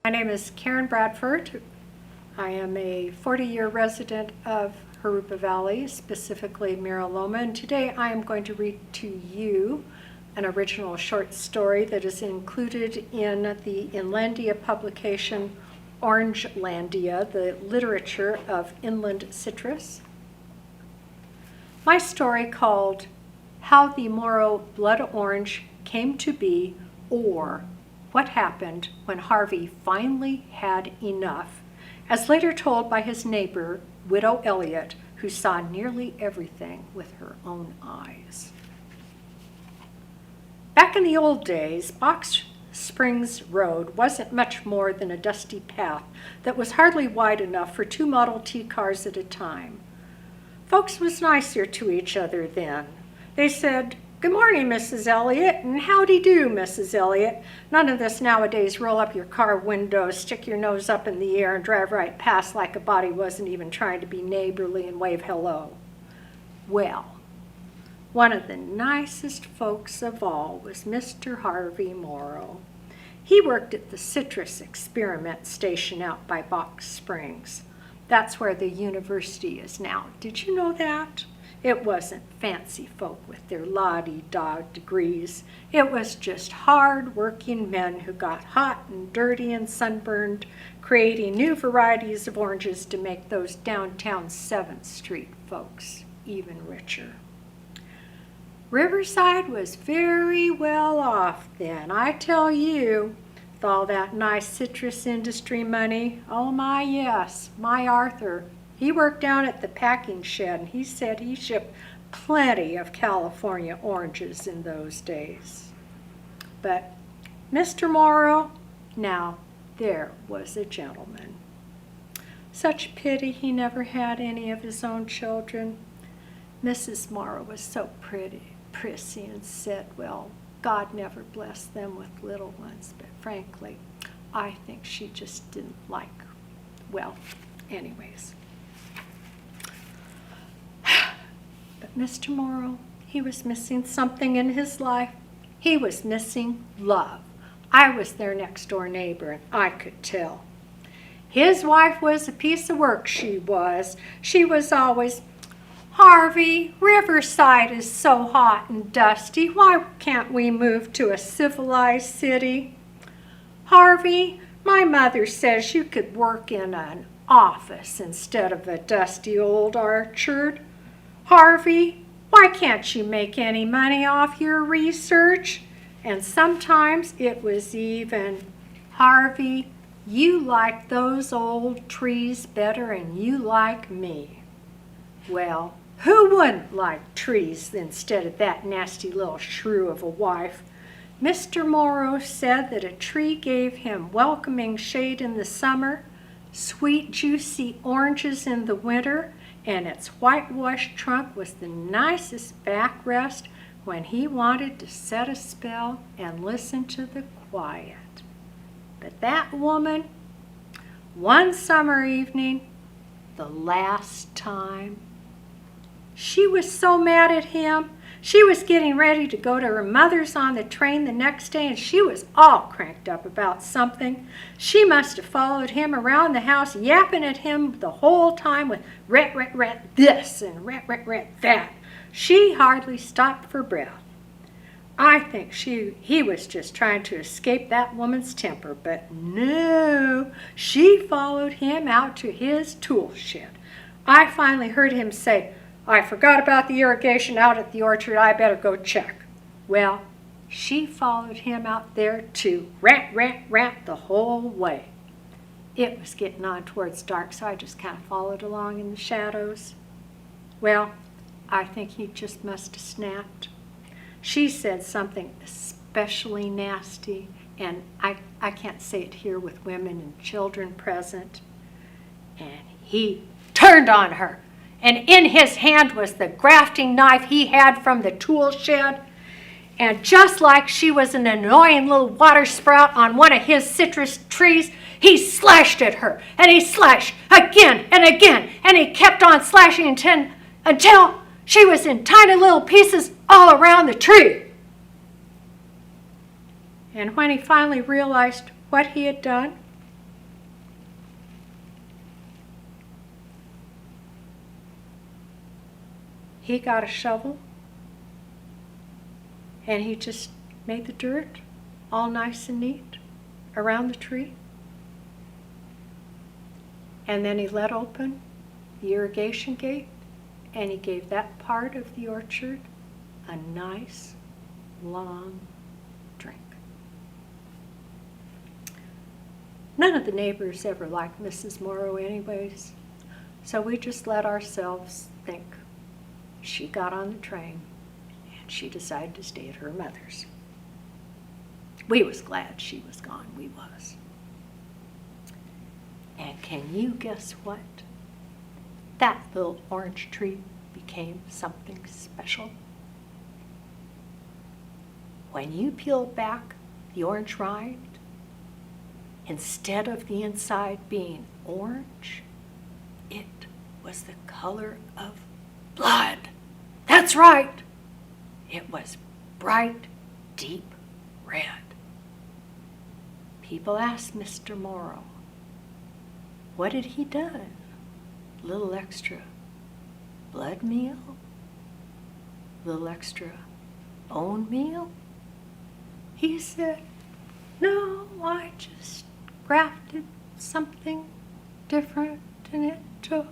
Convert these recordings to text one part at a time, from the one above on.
My name is Karen Bradford. I am a 40-year resident of Jurupa Valley, specifically Moro Loma, and today I am going to read to you an original short story that is included in the Inlandia publication Orangelandia, the literature of inland citrus. My story called How the Moro Blood Orange Came to Be, or What Happened When Harvey Finally Had Enough, as later told by his neighbor, Widow Elliott, who saw nearly everything with her own eyes. Back in the old days, Box Springs Road wasn't much more than a dusty path that was hardly wide enough for 2 Model T cars at a time. Folks was nicer to each other then. They said, "Good morning, Mrs. Elliott," and "Howdy do, Mrs. Elliott." None of this nowadays roll up your car window, stick your nose up in the air, and drive right past like a body wasn't even trying to be neighborly and wave hello. Well, one of the nicest folks of all was Mr. Harvey Moro. He worked at the Citrus Experiment Station out by Box Springs. That's where the university is now. Did you know that? It wasn't fancy folk with their la-di-da degrees. It was just hard-working men who got hot and dirty and sunburned, creating new varieties of oranges to make those downtown 7th Street folks even richer. Riverside was very well off then, I tell you, with all that nice citrus industry money. Oh my, yes, my Arthur. He worked down at the packing shed, and he said he shipped plenty of California oranges in those days. But Mr. Moro, now there was a gentleman. Such pity he never had any of his own children. Mrs. Moro was so prissy, and said, well, God never blessed them with little ones, but frankly, I think she just didn't like, well, anyways. But Mr. Moro, he was missing something in his life. He was missing love. I was their next door neighbor, and I could tell. His wife was a piece of work, she was. She was always, "Harvey, Riverside is so hot and dusty. Why can't we move to a civilized city? Harvey, my mother says you could work in an office instead of a dusty old orchard. Harvey, why can't you make any money off your research?" And sometimes it was even, "Harvey, you like those old trees better than you like me." Well, who wouldn't like trees instead of that nasty little shrew of a wife? Mr. Moro said that a tree gave him welcoming shade in the summer, sweet juicy oranges in the winter, and its whitewashed trunk was the nicest backrest when he wanted to set a spell and listen to the quiet. But that woman, one summer evening, the last time, she was so mad at him. She was getting ready to go to her mother's on the train the next day, and she was all cranked up about something. She must have followed him around the house, yapping at him the whole time with rat, rat, rat this and rat, rat, rat that. She hardly stopped for breath. I think he was just trying to escape that woman's temper, but no, she followed him out to his tool shed. I finally heard him say, "I forgot about the irrigation out at the orchard. I better go check." Well, she followed him out there too, rat, rat, rat the whole way. It was getting on towards dark, so I just kind of followed along in the shadows. Well, I think he just must have snapped. She said something especially nasty, and I can't say it here with women and children present. And he turned on her. And in his hand was the grafting knife he had from the tool shed. And just like she was an annoying little water sprout on one of his citrus trees, he slashed at her. And he slashed again and again. And he kept on slashing until she was in tiny little pieces all around the tree. And when he finally realized what he had done, he got a shovel and he just made the dirt all nice and neat around the tree. And then he let open the irrigation gate and he gave that part of the orchard a nice long drink. None of the neighbors ever liked Mrs. Moro anyways, so we just let ourselves think she got on the train and she decided to stay at her mother's. We was glad she was gone, we was. And can you guess what? That little orange tree became something special. When you peel back the orange rind, instead of the inside being orange, it was the color of blood. That's right. It was bright, deep red. People asked Mr. Moro, what had he done? Little extra blood meal? Little extra bone meal? He said, no, I just grafted something different and it took.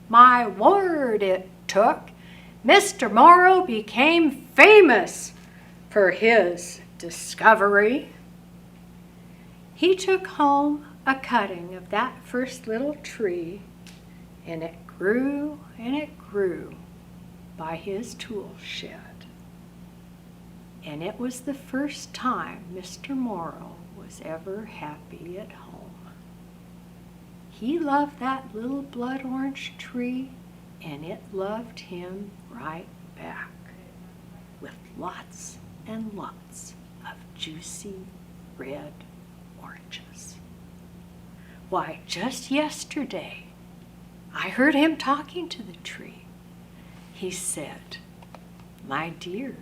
My word, it took. Mr. Moro became famous for his discovery. He took home a cutting of that first little tree, and it grew by his tool shed. And it was the first time Mr. Moro was ever happy at home. He loved that little blood orange tree, and it loved him right back, with lots and lots of juicy red oranges. Why, just yesterday, I heard him talking to the tree. He said, my dear,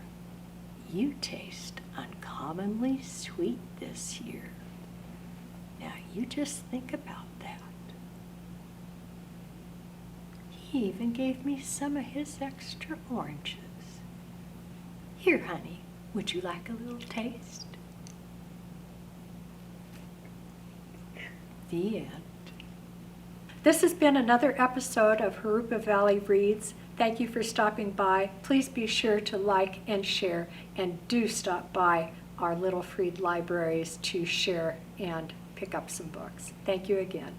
you taste uncommonly sweet this year. Now you just think about that. He even gave me some of his extra oranges. Here, honey, would you like a little taste? The end. This has been another episode of Jurupa Valley Reads. Thank you for stopping by. Please be sure to like and share, and do stop by our Little Freed libraries to share and pick up some books. Thank you again.